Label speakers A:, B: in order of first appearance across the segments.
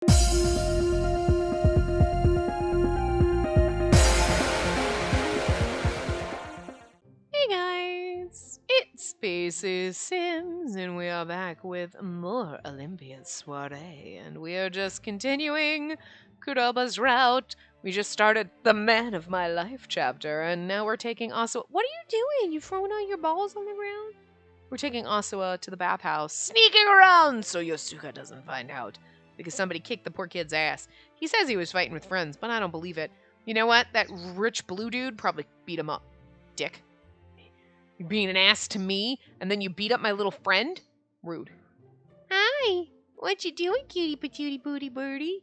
A: Hey guys, it's Spacey Sims, and we are back with more Olympia Soiree, and we are just continuing Kuroba's route. We just started the Man of My Life chapter, and now we're taking Asua. What are you doing? You throwing all your balls on the ground? We're taking Asua to the bathhouse, sneaking around so Yosuka doesn't find out, because somebody kicked the poor kid's ass. He says he was fighting with friends, but I don't believe it. You know what? That rich blue dude probably beat him up. Dick. You're being an ass to me, and then you beat up my little friend? Rude. Hi. What you doing, cutie patootie booty birdie?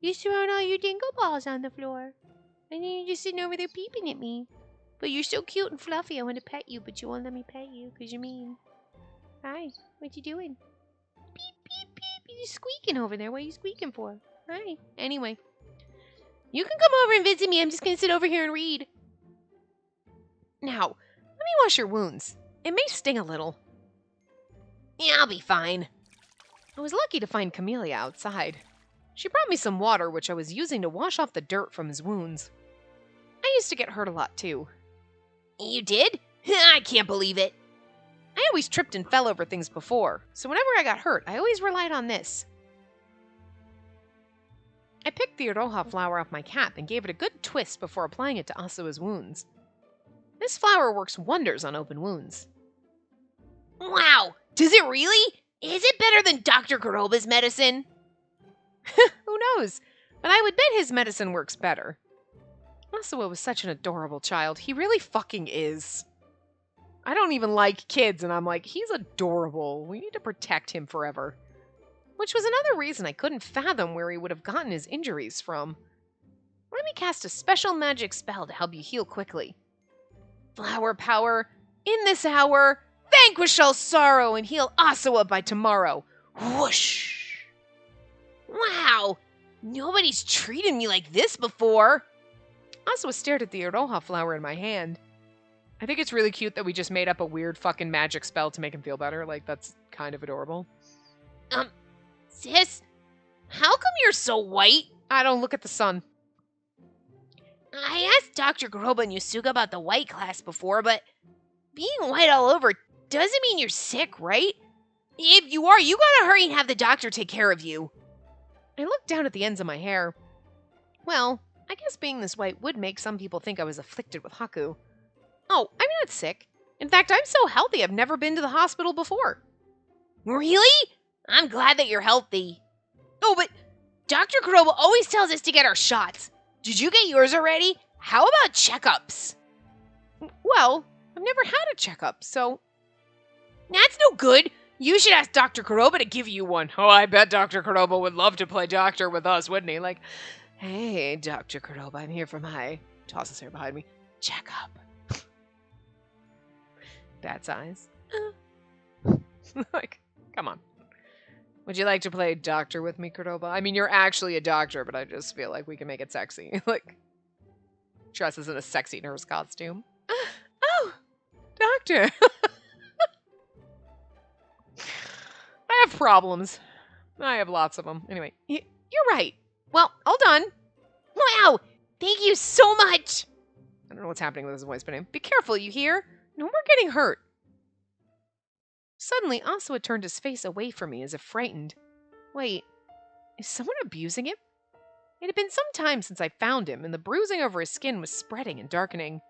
A: You're throwing all your dingle balls on the floor. And then you're just sitting over there peeping at me. But you're so cute and fluffy, I want to pet you, but you won't let me pet you, because you're mean. Hi. What you doing? Beep, beep, beep. You're just squeaking over there. What are you squeaking for? Hi. Anyway. You can come over and visit me. I'm just going to sit over here and read. Now, let me wash your wounds. It may sting a little. Yeah, I'll be fine. I was lucky to find Camellia outside. She brought me some water, which I was using to wash off the dirt from his wounds. I used to get hurt a lot, too. You did? I can't believe it. I always tripped and fell over things before, so whenever I got hurt, I always relied on this. I picked the Iroha flower off my cap and gave it a good twist before applying it to Asua's wounds. This flower works wonders on open wounds. Wow! Does it really? Is it better than Dr. Kuroba's medicine? Who knows? But I would bet his medicine works better. Asua was such an adorable child. He really fucking is. I don't even like kids, and I'm like, he's adorable. We need to protect him forever. Which was another reason I couldn't fathom where he would have gotten his injuries from. Let me cast a special magic spell to help you heal quickly. Flower power, in this hour, vanquish all sorrow and heal Asua by tomorrow. Whoosh! Wow! Nobody's treated me like this before. Asua stared at the Iroha flower in my hand. I think it's really cute that we just made up a weird fucking magic spell to make him feel better. Like, that's kind of adorable. Sis? How come you're so white? I don't look at the sun. I asked Dr. Kuroba and Yusuga about the white class before, but being white all over doesn't mean you're sick, right? If you are, you gotta hurry and have the doctor take care of you. I looked down at the ends of my hair. Well, I guess being this white would make some people think I was afflicted with Haku. Oh, I'm not sick. In fact, I'm so healthy I've never been to the hospital before. Really? I'm glad that you're healthy. Oh, but Dr. Kuroba always tells us to get our shots. Did you get yours already? How about checkups? Well, I've never had a checkup, so... That's no good. You should ask Dr. Kuroba to give you one. Oh, I bet Dr. Kuroba would love to play doctor with us, wouldn't he? Like, hey, Dr. Kuroba, I'm here for my... Toss his hair behind me. Checkup. Bad size. Like, come on. Would you like to play doctor with me, Kuroba? I mean, you're actually a doctor, but I just feel like we can make it sexy. Like, dresses in a sexy nurse costume. Oh, doctor. I have problems. I have lots of them. Anyway, you're right. Well, all done. Wow, thank you so much. I don't know what's happening with his voice, but be careful, you hear? No more getting hurt. Suddenly, Asua turned his face away from me as if frightened. Wait, is someone abusing him? It had been some time since I found him, and the bruising over his skin was spreading and darkening.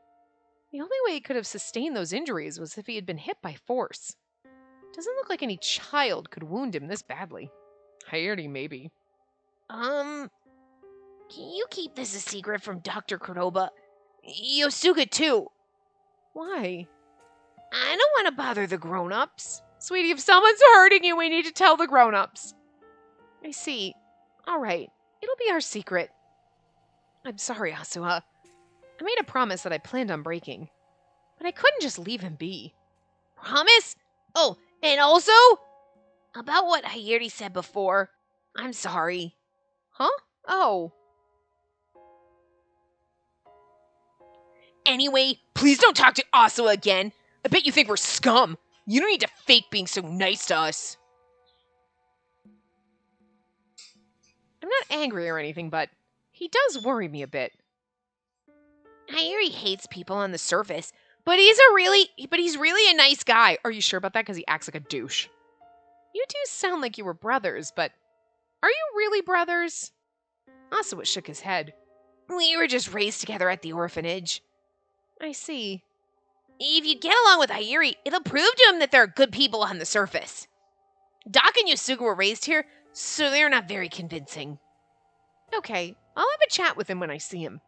A: The only way he could have sustained those injuries was if he had been hit by force. Doesn't look like any child could wound him this badly. Hayate, maybe. Can you keep this a secret from Dr. Kuroba? Yosuga, too. Why? I don't want to bother the grown-ups. Sweetie, if someone's hurting you, we need to tell the grown-ups. I see. All right. It'll be our secret. I'm sorry, Asua. I made a promise that I planned on breaking. But I couldn't just leave him be. Promise? Oh, and also, about what Hayate said before, I'm sorry. Huh? Oh. Anyway, please don't talk to Asua again. I bet you think we're scum. You don't need to fake being so nice to us. I'm not angry or anything, but he does worry me a bit. Hayuri hates people on the surface, but he's really a nice guy. Are you sure about that? Because he acts like a douche. You two sound like you were brothers, but are you really brothers? Asuwa shook his head. We were just raised together at the orphanage. I see. If you get along with Hayuri, it'll prove to him that there are good people on the surface. Doc and Yusuke were raised here, so they're not very convincing. Okay, I'll have a chat with him when I see him.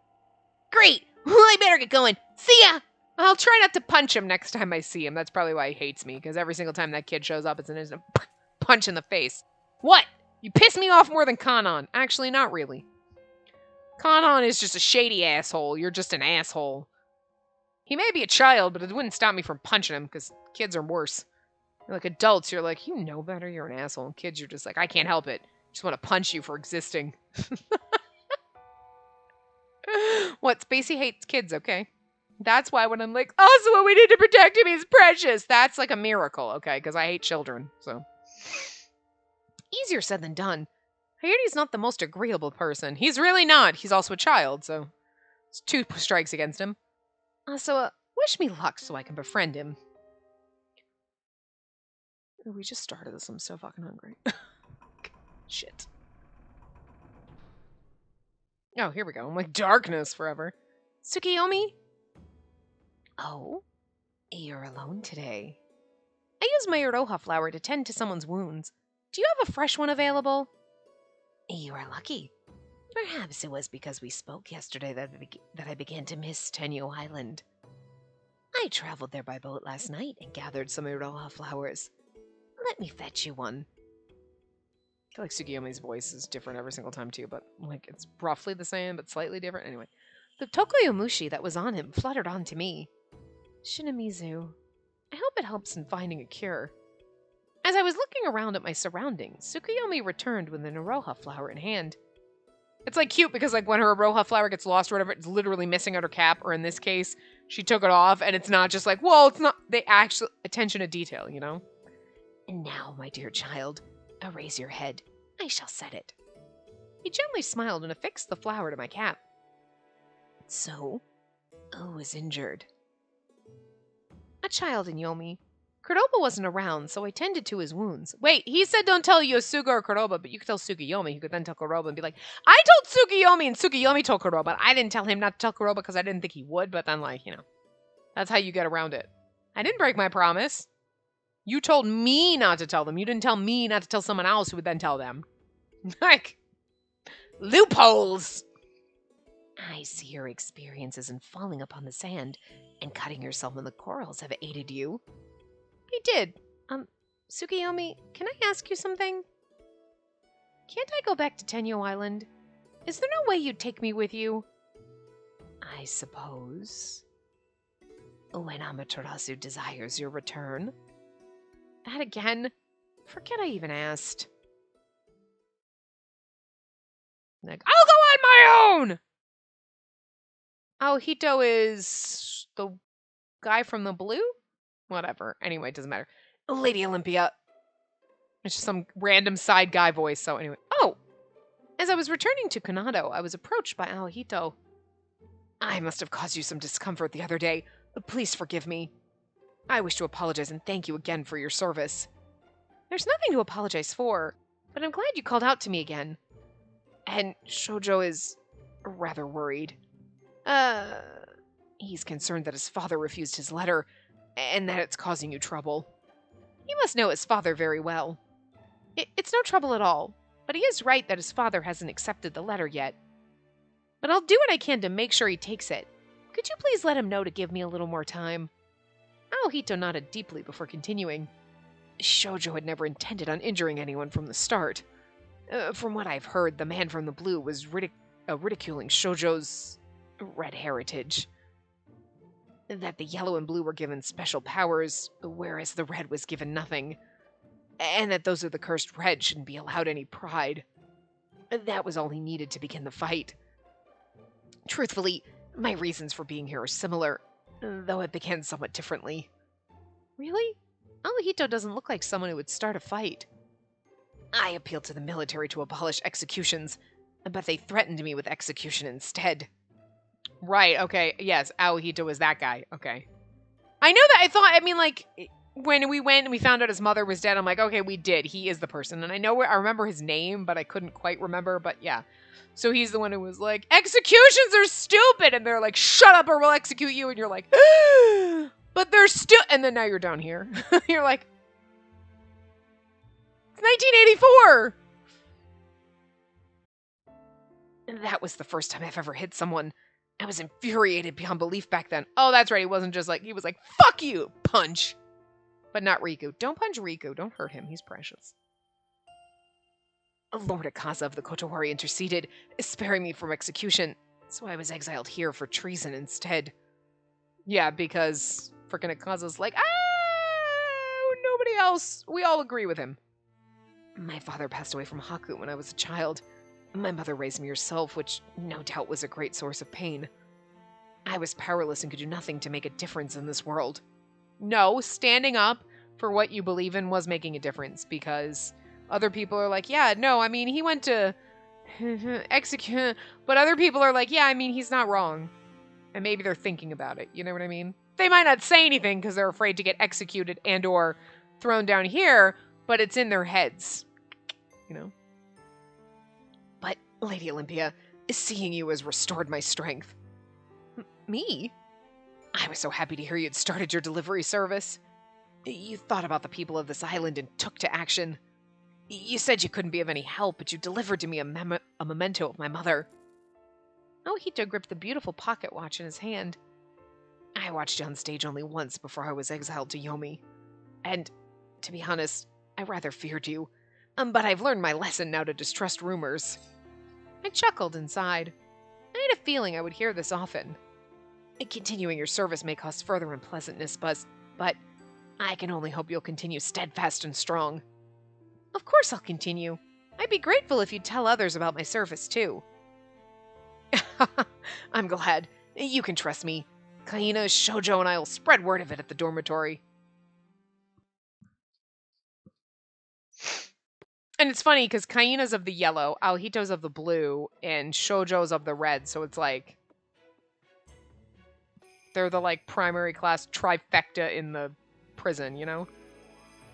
A: Great! Well, I better get going. See ya! I'll try not to punch him next time I see him. That's probably why he hates me, because every single time that kid shows up, it's an instant punch in the face. What? You piss me off more than Kanon. Actually, not really. Kanon is just a shady asshole. You're just an asshole. He may be a child, but it wouldn't stop me from punching him, because kids are worse. Like adults, you're like, you know better, you're an asshole. And kids, you're just like, I can't help it. Just want to punch you for existing. What? Spacey hates kids, okay. That's why when I'm like, Asuwa, we need to protect him, he's precious. That's like a miracle, okay, because I hate children, so. Easier said than done. Hayuri's not the most agreeable person. He's really not. He's also a child, so it's 2 strikes against him. Asuwa, wish me luck so I can befriend him. Oh, we just started this. I'm so fucking hungry. Shit. Oh, here we go. I'm like darkness forever. Tsukiyomi? Oh, you're alone today. I used my Iroha flower to tend to someone's wounds. Do you have a fresh one available? You are lucky. Perhaps it was because we spoke yesterday that I began to miss Tenyo Island. I traveled there by boat last night and gathered some Iroha flowers. Let me fetch you one. I feel like Tsukiyomi's voice is different every single time too, but like it's roughly the same, but slightly different. Anyway, the Tokoyomushi that was on him fluttered onto me. Shinamizu, I hope it helps in finding a cure. As I was looking around at my surroundings, Tsukuyomi returned with an Iroha flower in hand. It's like cute because like when her Iroha flower gets lost or whatever, it's literally missing out her cap, or in this case, she took it off, and it's not just like, well, it's not, they actually, attention to detail, you know? And now, my dear child, raise your head. I shall set it. He gently smiled and affixed the flower to my cap. So, who was injured? A child in Yomi. Kuroba wasn't around, so I tended to his wounds. Wait, he said don't tell Yosuga or Kuroba, but you could tell Tsukiyomi. You could then tell Kuroba and be like, I told Tsukiyomi, and Tsukiyomi told Kuroba. I didn't tell him not to tell Kuroba because I didn't think he would, but then, like, you know, that's how you get around it. I didn't break my promise. You told me not to tell them. You didn't tell me not to tell someone else who would then tell them. Like, loopholes! I see your experiences in falling upon the sand and cutting yourself in the corals have aided you. He did. Tsukiyomi, can I ask you something? Can't I go back to Tenyo Island? Is there no way you'd take me with you? I suppose. When Amaterasu desires your return. That again? Forget I even asked. Like, I'll go on my own! Oh, Hito is the guy from the blue? Whatever. Anyway, it doesn't matter. Lady Olympia. It's just some random side guy voice, so anyway. Oh! As I was returning to Kanado, I was approached by Aohito. I must have caused you some discomfort the other day. Please forgive me. I wish to apologize and thank you again for your service. There's nothing to apologize for, but I'm glad you called out to me again. And Shoujo is rather worried. He's concerned that his father refused his letter, and that it's causing you trouble. He must know his father very well. It's no trouble at all, but he is right that his father hasn't accepted the letter yet. But I'll do what I can to make sure he takes it. Could you please let him know to give me a little more time? Aohito nodded deeply before continuing. Shoujo had never intended on injuring anyone from the start. From what I've heard, the man from the blue was ridiculing Shoujo's red heritage. That the yellow and blue were given special powers, whereas the red was given nothing. And that those of the cursed red shouldn't be allowed any pride. That was all he needed to begin the fight. Truthfully, my reasons for being here are similar, though it began somewhat differently. Really? Aohito doesn't look like someone who would start a fight. I appealed to the military to abolish executions, But they threatened me with execution instead. Right, okay, yes, Aohito was that guy, okay. I know that, I mean, like, when we went and we found out his mother was dead, I'm like, okay, we did. He is the person. And I remember his name, but I couldn't quite remember. But yeah. So he's the one who was like, executions are stupid. And they're like, shut up or we'll execute you. And you're like, but they're still. And then now you're down here. You're like, it's 1984. And that was the first time I've ever hit someone. I was infuriated beyond belief back then. Oh, that's right. He wasn't just like, he was like, fuck you, punch. But not Riku. Don't punch Riku. Don't hurt him. He's precious. Lord Akaza of the Kotowari interceded, sparing me from execution, so I was exiled here for treason instead. Yeah, because frickin' Akaza's like, nobody else. We all agree with him. My father passed away from Haku when I was a child. My mother raised me herself, which no doubt was a great source of pain. I was powerless and could do nothing to make a difference in this world. No, standing up for what you believe in was making a difference, because other people are like, yeah, no, I mean, he went to execute, but other people are like, yeah, I mean, he's not wrong. And maybe they're thinking about it, you know what I mean? They might not say anything because they're afraid to get executed and or thrown down here, but it's in their heads, you know? But, Lady Olympia, seeing you has restored my strength. Me? I was so happy to hear you had started your delivery service. You thought about the people of this island and took to action. You said you couldn't be of any help, but you delivered to me a memento of my mother. Ohito gripped the beautiful pocket watch in his hand. I watched you on stage only once before I was exiled to Yomi. And, to be honest, I rather feared you. But I've learned my lesson now to distrust rumors. I chuckled and sighed. I had a feeling I would hear this often. Continuing your service may cause further unpleasantness, but I can only hope you'll continue steadfast and strong. Of course I'll continue. I'd be grateful if you'd tell others about my service, too. I'm glad. You can trust me. Kaina, Shoujo, and I will spread word of it at the dormitory. And it's funny, because Kaina's of the yellow, Aohito's of the blue, and Shoujo's of the red, so it's like they're the, like, primary class trifecta in the prison, you know?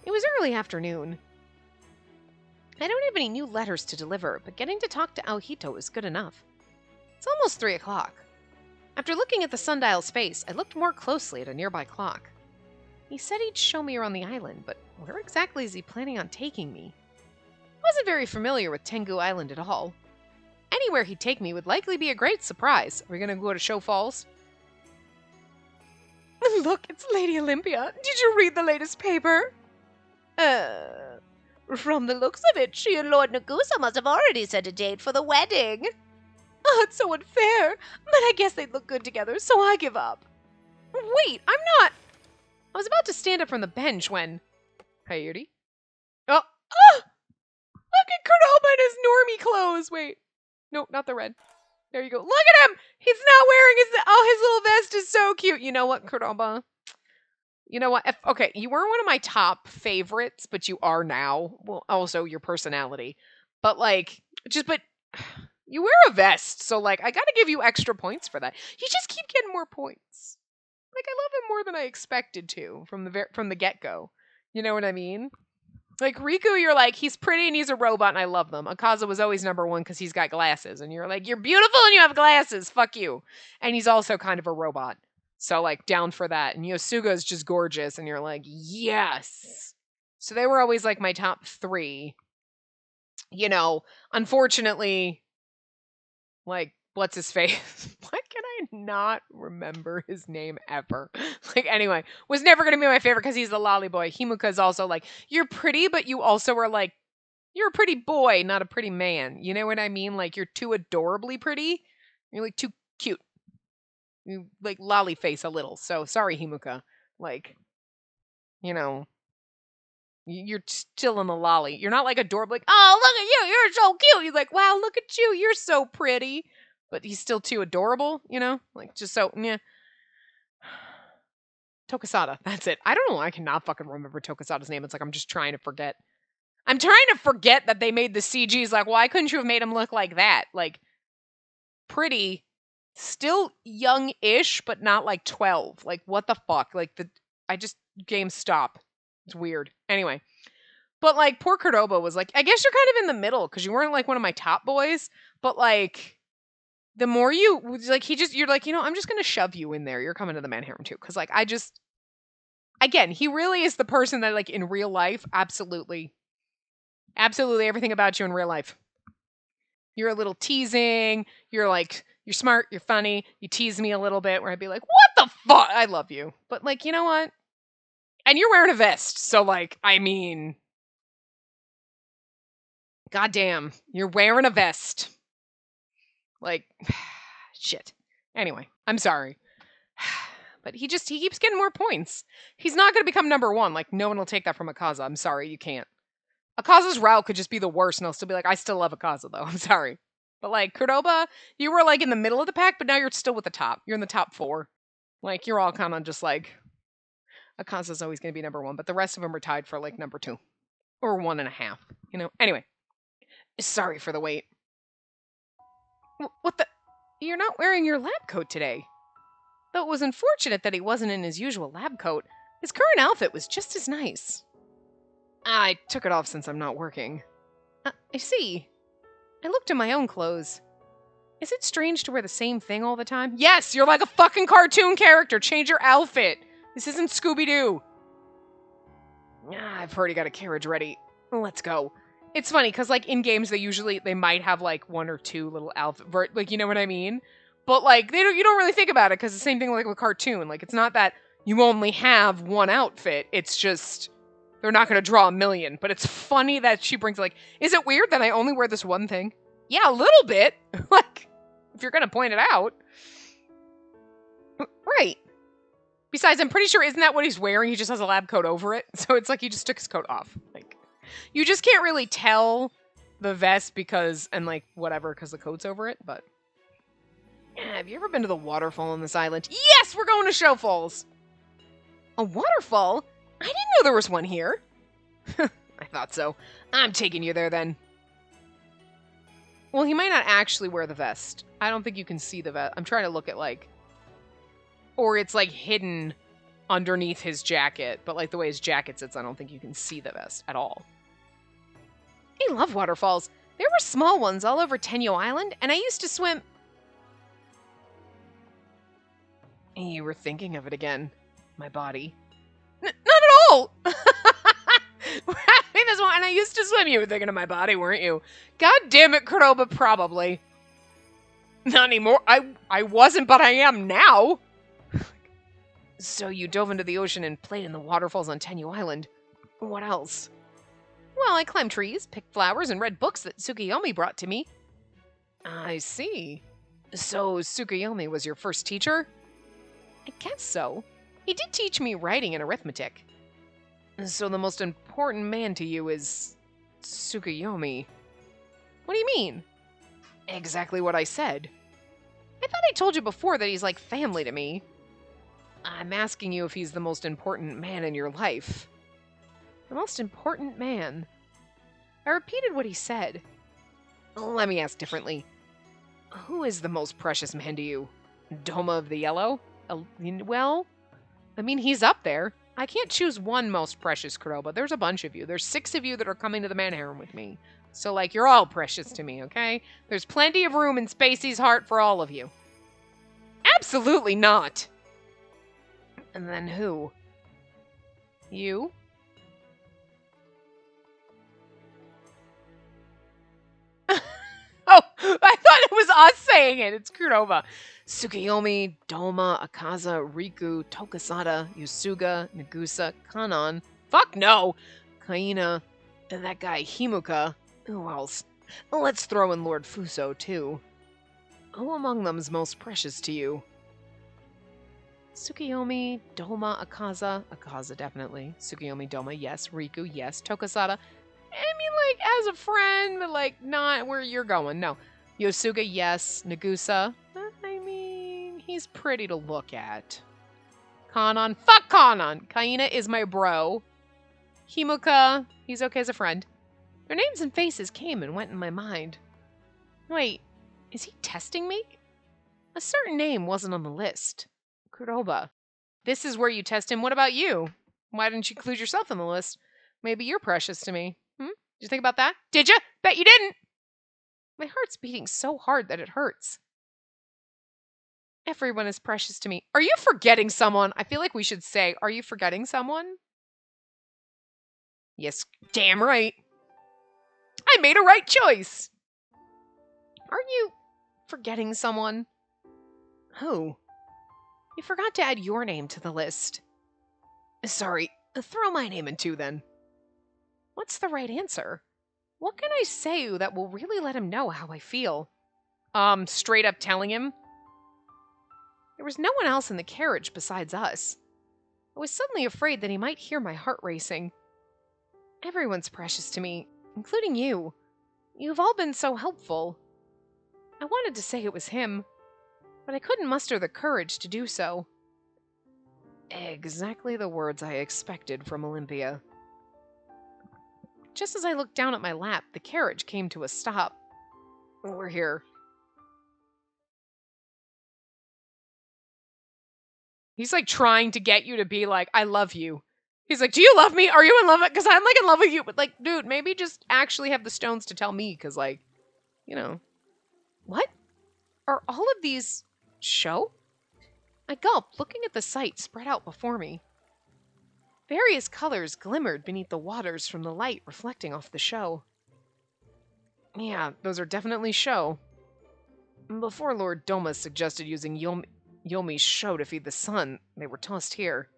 A: It was early afternoon. I don't have any new letters to deliver, but getting to talk to Aohito was good enough. It's almost 3 o'clock. After looking at the sundial's face, I looked more closely at a nearby clock. He said he'd show me around the island, but where exactly is he planning on taking me? I wasn't very familiar with Tengu Island at all. Anywhere he'd take me would likely be a great surprise. Are we gonna go to Show Falls? Look, it's Lady Olympia. Did you read the latest paper? From the looks of it, she and Lord Nagusa must have already set a date for the wedding. Oh, it's so unfair, but I guess they'd look good together, so I give up. Wait, I'm not... I was about to stand up from the bench when... Coyote? Oh! Look at Kurdoba in his normie clothes! Wait. Nope, not the red. There you go. Look at him! He's not wearing his... Oh, his little vest is so cute. You know what, Kurdoba? You know what? Okay, you were one of my top favorites, but you are now. Well, also your personality. But, like, but you wear a vest, so, like, I gotta give you extra points for that. You just keep getting more points. Like, I love him more than I expected to from the get-go. You know what I mean? Like, Riku, you're like, he's pretty and he's a robot and I love them. Akaza was always number one because he's got glasses. And you're like, you're beautiful and you have glasses. Fuck you. And he's also kind of a robot. So, like, down for that. And Yosuga's just gorgeous. And you're like, yes. So they were always, like, my top 3. You know, unfortunately, like, what's his face? Why can I not remember his name ever? Like, anyway, was never going to be my favorite because he's the lolly boy. Himuka's also like, you're pretty, but you also are like, you're a pretty boy, not a pretty man. You know what I mean? Like, you're too adorably pretty. You're, like, too cute. You, like, lolly face a little. So, sorry, Himuka. Like, you know, you're still in the lolly. You're not, like, adorable. Like, oh, look at you. You're so cute. He's like, wow, look at you. You're so pretty. But he's still too adorable, you know? Like, just so, yeah. Tokasada, that's it. I don't know why I cannot fucking remember Tokasada's name. It's like I'm just trying to forget. I'm trying to forget that they made the CGs. Like, why couldn't you have made him look like that? Like, pretty, still young-ish, but not like 12. Like, what the fuck? Like, game stop. It's weird. Anyway. But, like, poor Cordoba was like, I guess you're kind of in the middle, because you weren't, like, one of my top boys, but, like, the more you, like, you're like, I'm just gonna shove you in there. You're coming to the man harem, too. Because, like, again, he really is the person that, like, in real life, absolutely everything about you in real life. You're a little teasing. You're smart. You're funny. You tease me a little bit where I'd be like, what the fuck? I love you. But, like, you know what? And you're wearing a vest. So, like, I mean, goddamn, you're wearing a vest. Like, shit. Anyway, I'm sorry. But he keeps getting more points. He's not going to become number one. Like, no one will take that from Akaza. I'm sorry, you can't. Akaza's route could just be the worst, and I'll still be like, I still love Akaza, though. I'm sorry. But, like, Cordoba, you were, like, in the middle of the pack, but now you're still with the top. You're in the top 4. Like, you're all kind of just, like, Akaza's always going to be number 1, but the rest of them are tied for, like, number 2. Or 1.5, Anyway. Sorry for the wait. What the? You're not wearing your lab coat today. Though it was unfortunate that he wasn't in his usual lab coat. His current outfit was just as nice. I took it off since I'm not working. I see. I looked at my own clothes. Is it strange to wear the same thing all the time? Yes, you're like a fucking cartoon character. Change your outfit. This isn't Scooby-Doo. I've already got a carriage ready. Let's go. It's funny, because, like, in games, they might have, like, 1 or 2 little outfit, like, you know what I mean? But, like, you don't really think about it, because the same thing, like, with cartoon. Like, it's not that you only have one outfit. It's just, they're not going to draw a million. But it's funny that she brings, like, is it weird that I only wear this one thing? Yeah, a little bit. Like, if you're going to point it out. Right. Besides, I'm pretty sure, isn't that what he's wearing? He just has a lab coat over it. So it's like he just took his coat off. Like, you just can't really tell the vest because the coat's over it, but... Have you ever been to the waterfall on this island? Yes, we're going to Show Falls! A waterfall? I didn't know there was one here. I thought so. I'm taking you there, then. Well, he might not actually wear the vest. I don't think you can see the vest. I'm trying to look at, like... Or it's, like, hidden underneath his jacket, but, like, the way his jacket sits, I don't think you can see the vest at all. I love waterfalls. There were small ones all over Tenyo Island, and I used to swim... You were thinking of it again. My body. Not at all! We're having this one, and I used to swim. You were thinking of my body, weren't you? God damn it, Cordoba, probably. Not anymore. I wasn't, but I am now. So you dove into the ocean and played in the waterfalls on Tenyo Island. What else? Well, I climbed trees, picked flowers, and read books that Tsukuyomi brought to me. I see. So Tsukuyomi was your first teacher? I guess so. He did teach me writing and arithmetic. So the most important man to you is Tsukuyomi. What do you mean? Exactly what I said. I thought I told you before that he's like family to me. I'm asking you if he's the most important man in your life. The most important man. I repeated what he said. Let me ask differently. Who is the most precious man to you? Doma of the Yellow? Well, I mean, he's up there. I can't choose one most precious, Kuroba. There's a bunch of you. There's 6 of you that are coming to the man harem with me. So, like, you're all precious to me, okay? There's plenty of room in Spacey's heart for all of you. Absolutely not. And then who? You? Oh, I thought it was us saying it. It's Kuroba. Tsukuyomi, Doma, Akaza, Riku, Tokasada, Yusuga, Nagusa, Kanan. Fuck no! Kaina, and that guy Himuka. Who else? Let's throw in Lord Fuso, too. Who among them is most precious to you? Tsukuyomi, Doma, Akaza. Akaza, definitely. Tsukuyomi, Doma, yes. Riku, yes. Tokasada. I mean, like, as a friend, but, like, not where you're going. No. Yosuga, yes. Nagusa. I mean, he's pretty to look at. Kanan. Fuck Kanan! Kaina is my bro. Himuka. He's okay as a friend. Their names and faces came and went in my mind. Wait, is he testing me? A certain name wasn't on the list. Kuroba. This is where you test him. What about you? Why didn't you include yourself on the list? Maybe you're precious to me. Did you think about that? Did you? Bet you didn't! My heart's beating so hard that it hurts. Everyone is precious to me. Are you forgetting someone? I feel like we should say, are you forgetting someone? Yes, damn right. I made a right choice. Aren't you forgetting someone? Who? You forgot to add your name to the list. Sorry, throw my name in too then. What's the right answer? What can I say that will really let him know how I feel? Straight up telling him? There was no one else in the carriage besides us. I was suddenly afraid that he might hear my heart racing. Everyone's precious to me, including you. You've all been so helpful. I wanted to say it was him, but I couldn't muster the courage to do so. Exactly the words I expected from Olympia. Just as I looked down at my lap, the carriage came to a stop. We're here. He's like trying to get you to be like, I love you. He's like, do you love me? Are you in love? Because I'm like in love with you. But like, dude, maybe just actually have the stones to tell me. Because like, you know. What? Are all of these show? I gulped, looking at the sight spread out before me. Various colors glimmered beneath the waters from the light reflecting off the show. Yeah, those are definitely show. Before Lord Doma suggested using Yomi's show to feed the sun, they were tossed here.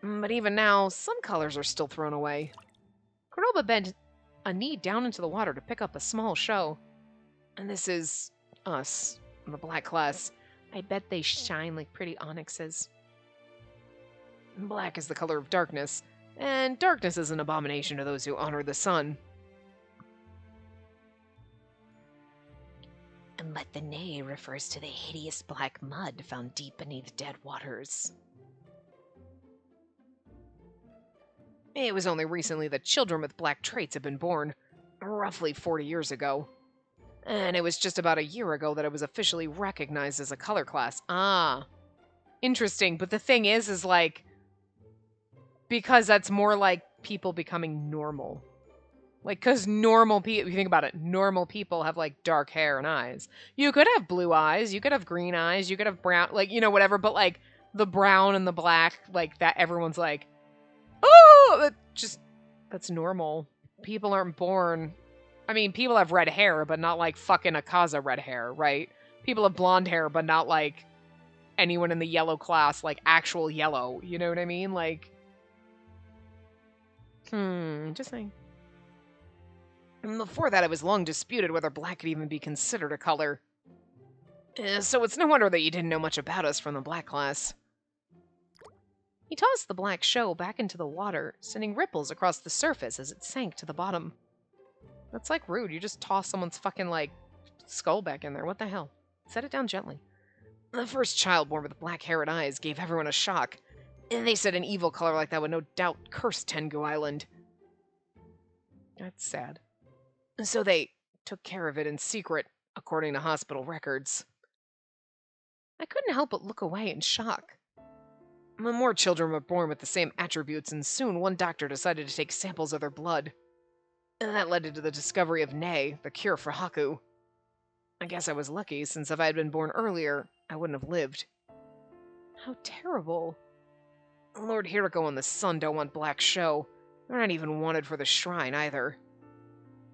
A: But even now, some colors are still thrown away. Kuroba bent a knee down into the water to pick up a small show. And this is us, the black class. I bet they shine like pretty onyxes. Black is the color of darkness, and darkness is an abomination to those who honor the sun. But the nay refers to the hideous black mud found deep beneath dead waters. It was only recently that children with black traits have been born, roughly 40 years ago. And it was just about a year ago that it was officially recognized as a color class. Ah, interesting. But the thing is like, because that's more like people becoming normal. Like, because normal people, if you think about it, normal people have, like, dark hair and eyes. You could have blue eyes, you could have green eyes, you could have brown, like, you know, whatever, but, like, the brown and the black, like, that everyone's like, oh, that's normal. People aren't born, I mean, people have red hair, but not, like, fucking Akaza red hair, right? People have blonde hair, but not, like, anyone in the yellow class, like, actual yellow, you know what I mean? Like, just saying. And before that, it was long disputed whether black could even be considered a color. So it's no wonder that you didn't know much about us from the black class. He tossed the black show back into the water, sending ripples across the surface as it sank to the bottom. That's like rude. You just toss someone's fucking, like, skull back in there. What the hell? Set it down gently. The first child born with black hair and eyes gave everyone a shock. And they said an evil color like that would no doubt curse Tengu Island. That's sad. So they took care of it in secret, according to hospital records. I couldn't help but look away in shock. More children were born with the same attributes, and soon one doctor decided to take samples of their blood. And that led to the discovery of Nei, the cure for Haku. I guess I was lucky, since if I had been born earlier, I wouldn't have lived. How terrible. Lord Hiriko and the sun don't want black show. They're not even wanted for the shrine, either.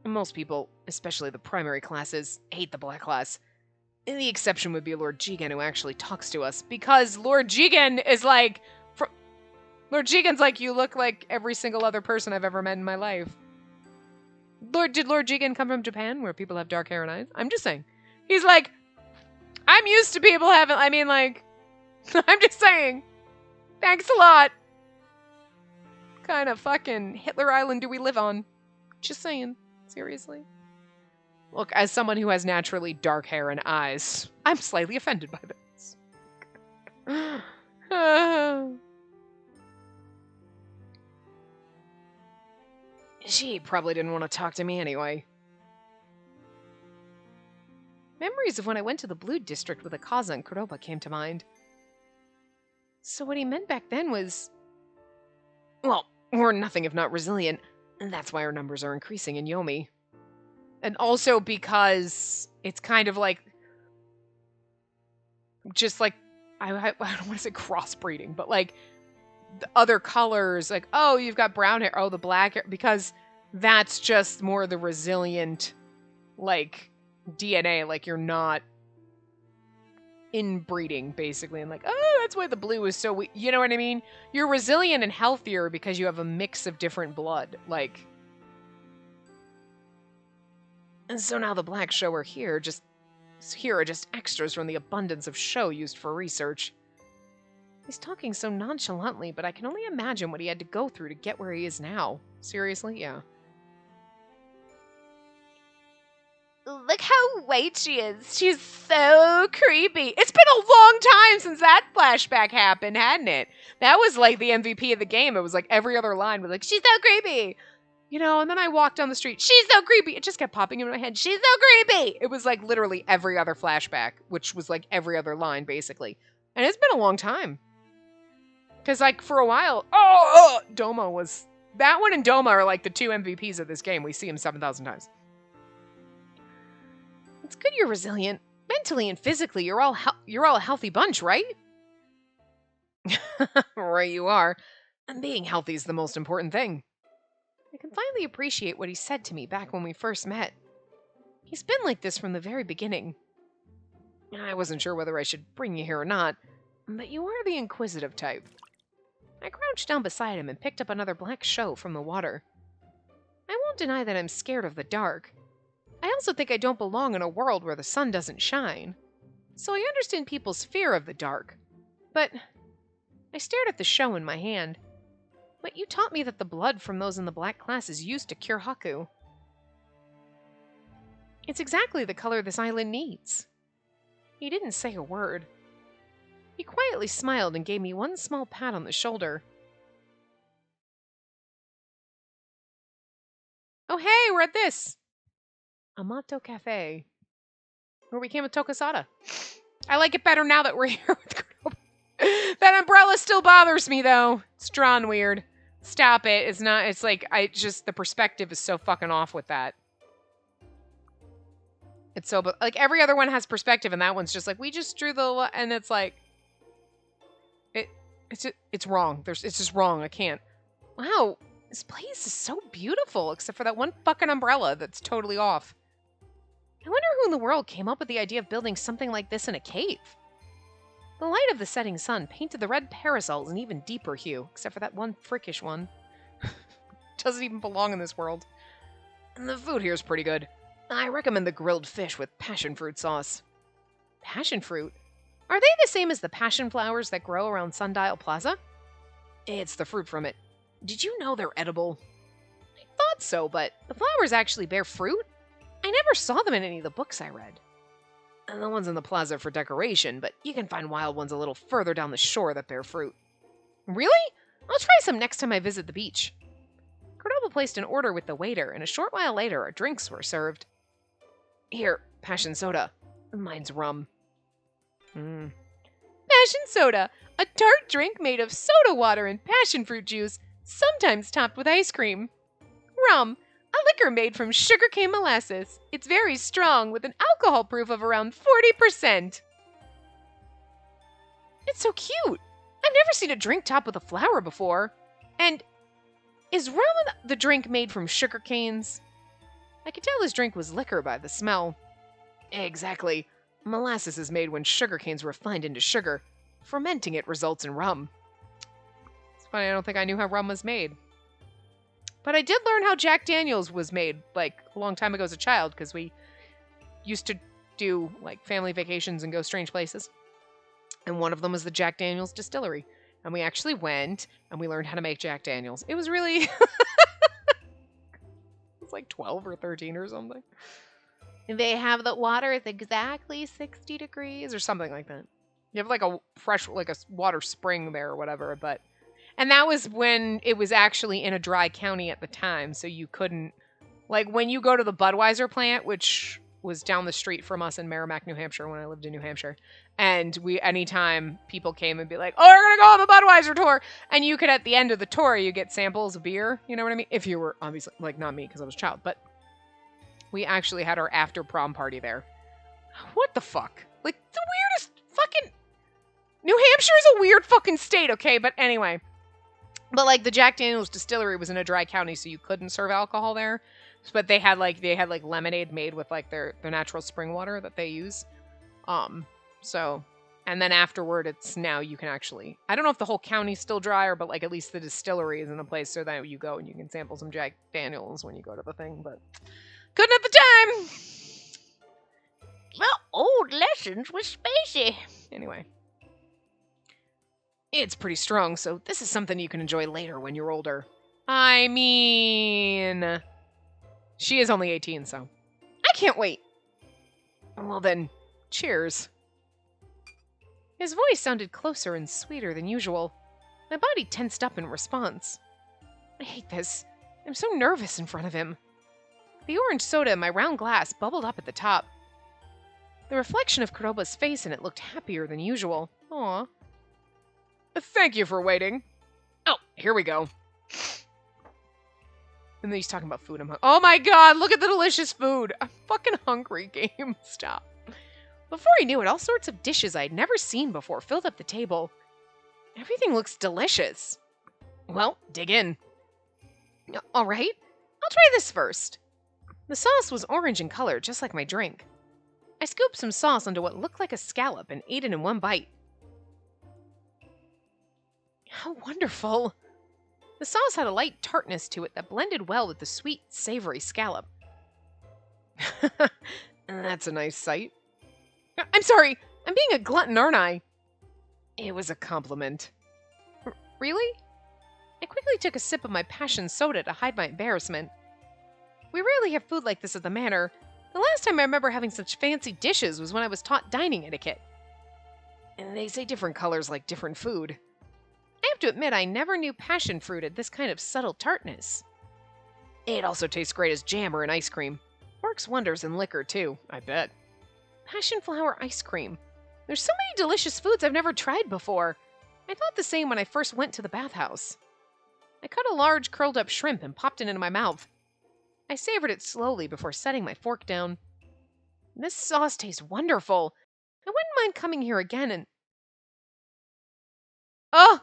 A: Most people, especially the primary classes, hate the black class. And the exception would be Lord Jigen, who actually talks to us, because Lord Jigen is like... Lord Jigen's like, you look like every single other person I've ever met in my life. Did Lord Jigen come from Japan, where people have dark hair and eyes? I'm just saying. He's like, I'm used to people having... I mean, like... I'm just saying. Thanks a lot. Kind of fucking Hitler Island do we live on? Just saying. Seriously? Look, as someone who has naturally dark hair and eyes, I'm slightly offended by this. She probably didn't want to talk to me anyway. Memories of when I went to the Blue District with Akaza and Kuroba came to mind. So what he meant back then was... Well, we're nothing if not resilient, and that's why our numbers are increasing in Yomi. And also because it's kind of like... Just like... I don't want to say crossbreeding, but like... The other colors, like, oh, you've got brown hair, oh, the black hair, because that's just more the resilient, like, DNA, like, you're not inbreeding, basically, and like, oh, that's why the blue is so weak, you know what I mean? You're resilient and healthier because you have a mix of different blood, like, and so now the black show are here are just extras from the abundance of show used for research. He's talking so nonchalantly, but I can only imagine what he had to go through to get where he is now. Seriously? Yeah. Look how white she is. She's so creepy. It's been a long time since that flashback happened, hadn't it? That was like the MVP of the game. It was like every other line was like, she's so creepy. You know, and then I walked down the street. She's so creepy. It just kept popping in my head. She's so creepy. It was like literally every other flashback, which was like every other line, basically. And it's been a long time. Because, like, for a while, Doma was... That one and Doma are, like, the two MVPs of this game. We see him 7,000 times. It's good you're resilient. Mentally and physically, you're all a healthy bunch, right? Right you are. And being healthy is the most important thing. I can finally appreciate what he said to me back when we first met. He's been like this from the very beginning. I wasn't sure whether I should bring you here or not, but you are the inquisitive type. I crouched down beside him and picked up another black show from the water. I won't deny that I'm scared of the dark. I also think I don't belong in a world where the sun doesn't shine. So I understand people's fear of the dark. But I stared at the show in my hand. But you taught me that the blood from those in the black class is used to cure Haku. It's exactly the color this island needs. He didn't say a word. He quietly smiled and gave me one small pat on the shoulder. Oh hey, we're at this! Amato Cafe. Where we came with Tokasada. I like it better now that we're here with Kuroba. That umbrella still bothers me though. It's drawn weird. Stop it. It's not, it's like, the perspective is so fucking off with that. It's so, like every other one has perspective and that one's just like, we just drew the, and it's like, it's wrong. It's just wrong. I can't. Wow, this place is so beautiful, except for that one fucking umbrella that's totally off. I wonder who in the world came up with the idea of building something like this in a cave. The light of the setting sun painted the red parasols an even deeper hue, except for that one frickish one. Doesn't even belong in this world. And the food here is pretty good. I recommend the grilled fish with passion fruit sauce. Passion fruit? Are they the same as the passion flowers that grow around Sundial Plaza? It's the fruit from it. Did you know they're edible? I thought so, but the flowers actually bear fruit? I never saw them in any of the books I read. And the ones in the plaza are for decoration, but you can find wild ones a little further down the shore that bear fruit. Really? I'll try some next time I visit the beach. Cordoba placed an order with the waiter, and a short while later our drinks were served. Here, passion soda. Mine's rum. Passion soda, a tart drink made of soda water and passion fruit juice, sometimes topped with ice cream. Rum, a liquor made from sugarcane molasses. It's very strong, with an alcohol proof of around 40%. It's so cute. I've never seen a drink topped with a flower before. And is rum the drink made from sugar canes? I could tell this drink was liquor by the smell. Exactly. Molasses is made when sugar canes refined into sugar. Fermenting it results in rum. It's funny, I don't think I knew how rum was made. But I did learn how Jack Daniels was made, like, a long time ago as a child, because we used to do, like, family vacations and go strange places. And one of them was the Jack Daniels distillery. And we actually went, and we learned how to make Jack Daniels. It was really... It was like 12 or 13 or something. They have the water at exactly 60 degrees or something like that. You have like a fresh, like a water spring there or whatever, but... And that was when it was actually in a dry county at the time, so you couldn't, like, when you go to the Budweiser plant, which was down the street from us in Merrimack, New Hampshire, when I lived in New Hampshire, and anytime people came and be like, oh, we're gonna go on the Budweiser tour, and you could, at the end of the tour, you get samples of beer, you know what I mean? If you were, obviously, like, not me, because I was a child, but we actually had our after prom party there. What the fuck? Like, the weirdest fucking... New Hampshire is a weird fucking state, okay? But anyway. But, like, the Jack Daniel's distillery was in a dry county, so you couldn't serve alcohol there. But they had lemonade made with, like, their natural spring water that they use. So, and then afterward, it's now you can actually... I don't know if the whole county's still drier, but, like, at least the distillery is in a place so that you go and you can sample some Jack Daniel's when you go to the thing, but... Couldn't at the time! Well, old lessons with Spacey. Anyway. It's pretty strong, so this is something you can enjoy later when you're older. I mean... She is only 18, so... I can't wait! Well then, cheers. His voice sounded closer and sweeter than usual. My body tensed up in response. I hate this. I'm so nervous in front of him. The orange soda in my round glass bubbled up at the top. The reflection of Kuroba's face in it looked happier than usual. Aw. Thank you for waiting. Oh, here we go. And then he's talking about food. Oh my god, look at the delicious food. I'm fucking hungry, game. Stop. Before I knew it, all sorts of dishes I'd never seen before filled up the table. Everything looks delicious. Well, dig in. All right, I'll try this first. The sauce was orange in color, just like my drink. I scooped some sauce onto what looked like a scallop and ate it in one bite. How wonderful! The sauce had a light tartness to it that blended well with the sweet, savory scallop. That's a nice sight. I'm sorry, I'm being a glutton, aren't I? It was a compliment. Really? I quickly took a sip of my passion soda to hide my embarrassment. We rarely have food like this at the manor. The last time I remember having such fancy dishes was when I was taught dining etiquette. And they say different colors like different food. I have to admit, I never knew passion fruit had this kind of subtle tartness. It also tastes great as jam or in ice cream. Works wonders in liquor, too, I bet. Passion flower ice cream. There's so many delicious foods I've never tried before. I thought the same when I first went to the bathhouse. I cut a large curled-up shrimp and popped it into my mouth. I savored it slowly before setting my fork down. This sauce tastes wonderful. I wouldn't mind coming here again and... Oh!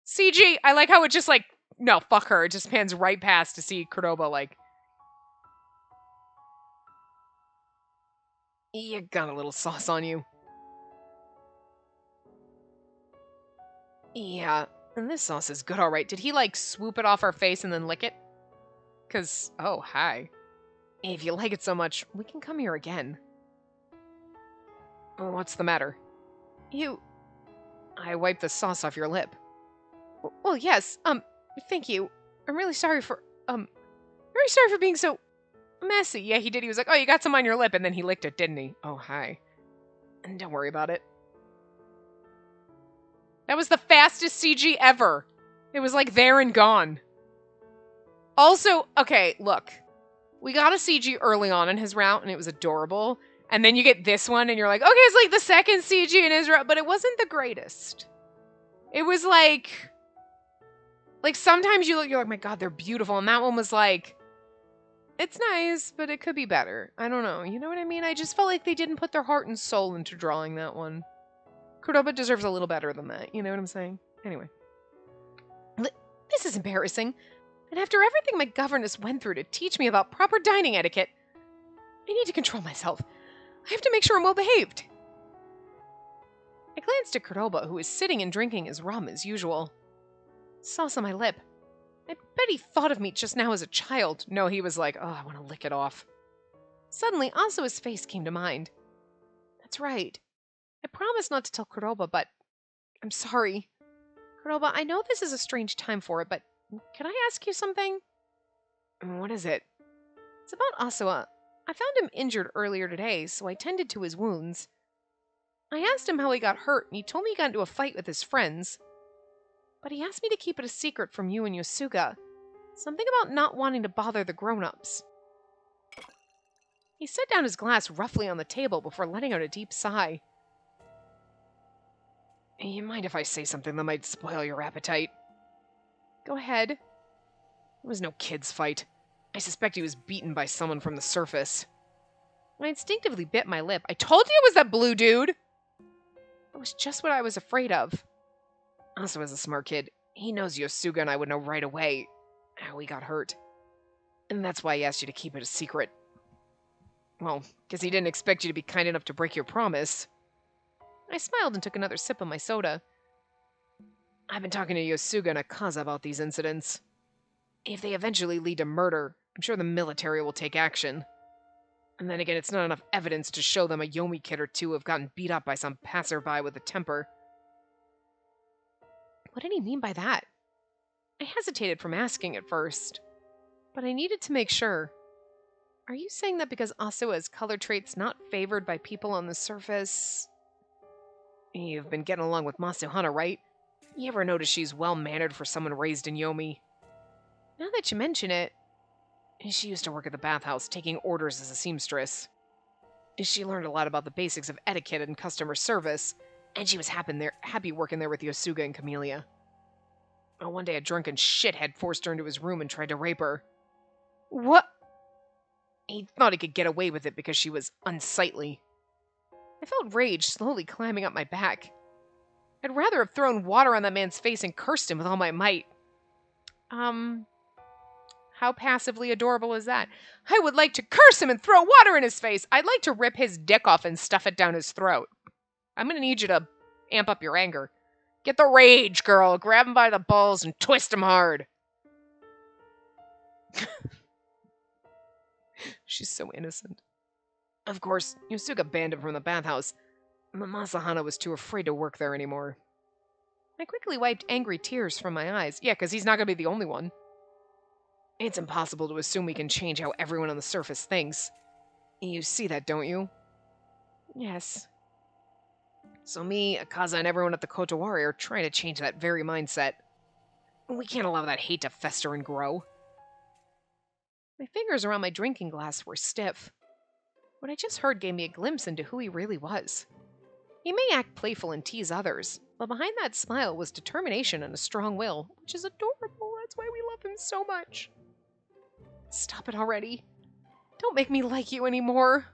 A: CG! I like how it just like... No, fuck her. It just pans right past to see Kuroba like... You got a little sauce on you. Yeah, and this sauce is good alright. Did he like swoop it off our face and then lick it? Cause, oh, hi. If you like it so much, we can come here again. What's the matter? I wiped the sauce off your lip. Well, yes, thank you. I'm really sorry for, very sorry for being so messy. Yeah, he did. He was like, oh, you got some on your lip, and then he licked it, didn't he? Oh, hi. And don't worry about it. That was the fastest CG ever. It was like there and gone. Also, okay, look. We got a CG early on in his route, and it was adorable. And then you get this one, and you're like, okay, it's like the second CG in his route, but it wasn't the greatest. It was like sometimes you look, you're like, my god, they're beautiful. And that one was like, it's nice, but it could be better. I don't know. You know what I mean? I just felt like they didn't put their heart and soul into drawing that one. Kuroba deserves a little better than that. You know what I'm saying? Anyway. This is embarrassing. And after everything my governess went through to teach me about proper dining etiquette, I need to control myself. I have to make sure I'm well behaved. I glanced at Kuroba, who was sitting and drinking his rum as usual. Sauce on my lip. I bet he thought of me just now as a child. No, he was like, oh, I want to lick it off. Suddenly, Asua's face came to mind. That's right. I promised not to tell Kuroba, but I'm sorry. Kuroba, I know this is a strange time for it, but can I ask you something? What is it? It's about Asua. I found him injured earlier today, so I tended to his wounds. I asked him how he got hurt, and he told me he got into a fight with his friends. but he asked me to keep it a secret from you and Yosuga. Something about not wanting to bother the grown-ups. He set down his glass roughly on the table before letting out a deep sigh. You mind if I say something that might spoil your appetite? Go ahead. It was no kid's fight. I suspect he was beaten by someone from the surface. I instinctively bit my lip. I told you it was that blue dude! It was just what I was afraid of. Also, as a smart kid, he knows Yosuga and I would know right away how he got hurt. And that's why he asked you to keep it a secret. Well, because he didn't expect you to be kind enough to break your promise. I smiled and took another sip of my soda. I've been talking to Yosuga and Akaza about these incidents. If they eventually lead to murder, I'm sure the military will take action. And then again, it's not enough evidence to show them a Yomi kid or two have gotten beat up by some passerby with a temper. What did he mean by that? I hesitated from asking at first, but I needed to make sure. Are you saying that because Asua's color trait's not favored by people on the surface? You've been getting along with Masuhana, right? You ever notice she's well-mannered for someone raised in Yomi? Now that you mention it, she used to work at the bathhouse, taking orders as a seamstress. She learned a lot about the basics of etiquette and customer service, and she was happy working there with Yosuga and Camellia. One day a drunken shithead forced her into his room and tried to rape her. What? He thought he could get away with it because she was unsightly. I felt rage slowly climbing up my back. I'd rather have thrown water on that man's face and cursed him with all my might. How passively adorable is that? I would like to curse him and throw water in his face. I'd like to rip his dick off and stuff it down his throat. I'm gonna need you to amp up your anger. Get the rage, girl. Grab him by the balls and twist him hard. She's so innocent. Of course, Yosuga banned him from the bathhouse. Masahana was too afraid to work there anymore. I quickly wiped angry tears from my eyes. Yeah, because he's not going to be the only one. It's impossible to assume we can change how everyone on the surface thinks. You see that, don't you? Yes. So me, Akaza, and everyone at the Kotowari are trying to change that very mindset. We can't allow that hate to fester and grow. My fingers around my drinking glass were stiff. What I just heard gave me a glimpse into who he really was. He may act playful and tease others, but behind that smile was determination and a strong will, which is adorable. That's why we love him so much. Stop it already. Don't make me like you anymore.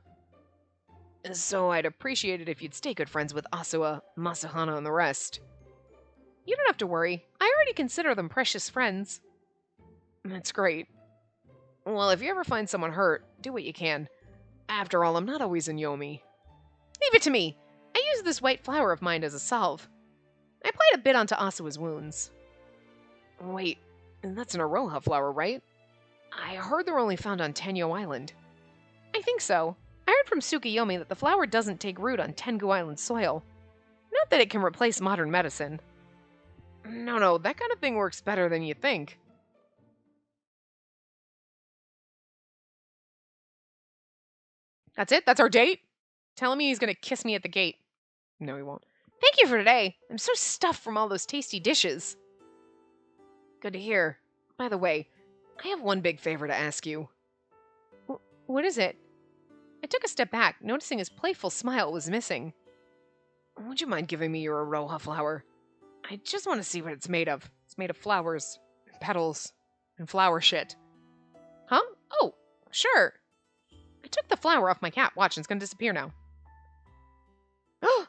A: So I'd appreciate it if you'd stay good friends with Asua, Masuhana, and the rest. You don't have to worry. I already consider them precious friends. That's great. Well, if you ever find someone hurt, do what you can. After all, I'm not always in Yomi. Leave it to me. I use this white flower of mine as a salve. I applied a bit onto Asua's wounds. Wait, that's an Aroha flower, right? I heard they're only found on Tenyo Island. I think so. I heard from Tsukiyomi that the flower doesn't take root on Tengu Island soil. Not that it can replace modern medicine. No, that kind of thing works better than you think. That's it? That's our date? Telling me he's gonna kiss me at the gate. No, he won't. Thank you for today. I'm so stuffed from all those tasty dishes. Good to hear. By the way, I have one big favor to ask you. What is it? I took a step back, noticing his playful smile was missing. Would you mind giving me your Aroha flower? I just want to see what it's made of. It's made of flowers, and petals, and flower shit. Huh? Oh, sure. I took the flower off my cap. Watch, it's gonna disappear now. Oh!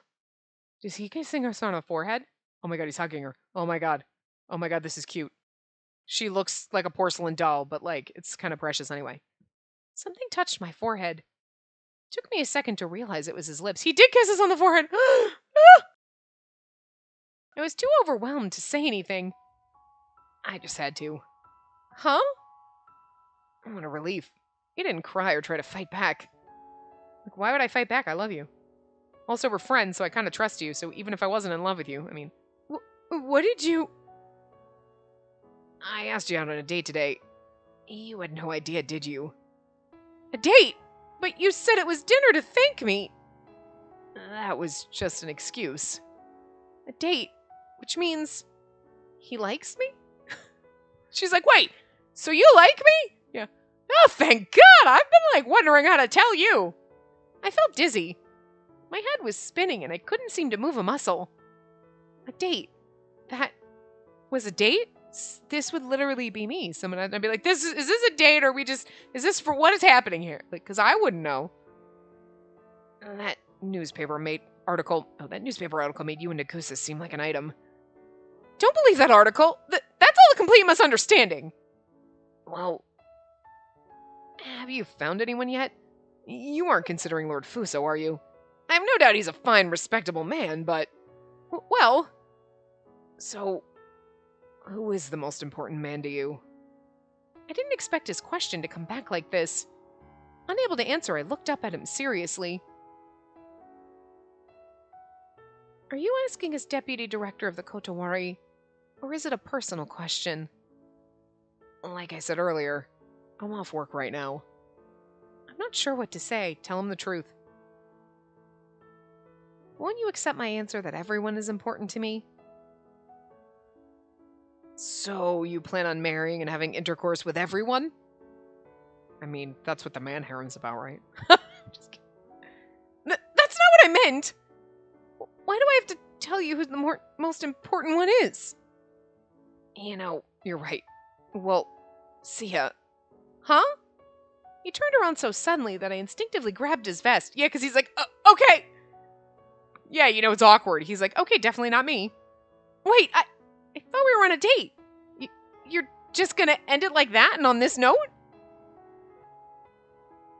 A: Is he kissing us on the forehead? Oh my god, he's hugging her. Oh my god. Oh my god, this is cute. She looks like a porcelain doll, but like, it's kind of precious anyway. Something touched my forehead. Took me a second to realize it was his lips. He did kiss us on the forehead! I was too overwhelmed to say anything. I just had to. Huh? What a relief. He didn't cry or try to fight back. Like, why would I fight back? I love you. Also, we're friends, so I kind of trust you, so even if I wasn't in love with you, I mean... What did you... I asked you out on a date today. You had no idea, did you? A date? But you said it was dinner to thank me. That was just an excuse. A date, which means He likes me? She's like, wait, so you like me? Yeah. Oh, thank God! I've been, wondering how to tell you. I felt dizzy. My head was spinning and I couldn't seem to move a muscle. A date. That was a date? This would literally be me. I'd be like, is this a date, or is this for what is happening here? Because I wouldn't know. That newspaper article made you and Nakusa seem like an item. Don't believe that article. That's all a complete misunderstanding. Well, have you found anyone yet? You aren't considering Lord Fuso, are you? I have no doubt he's a fine, respectable man, but... Well... So... Who is the most important man to you? I didn't expect his question to come back like this. Unable to answer, I looked up at him seriously. Are you asking as deputy director of the Kotowari, or is it a personal question? Like I said earlier, I'm off work right now. I'm not sure what to say. Tell him the truth. Won't you accept my answer that everyone is important to me? So, you plan on marrying and having intercourse with everyone? I mean, that's what the man harem's about, right? Just kidding. That's not what I meant! Why do I have to tell you who the most important one is? You know, you're right. Well, see ya. Huh? He turned around so suddenly that I instinctively grabbed his vest. Yeah, because he's like, okay! Yeah, it's awkward. He's like, okay, definitely not me. Wait, I thought we were on a date. You're just gonna end it like that and on this note?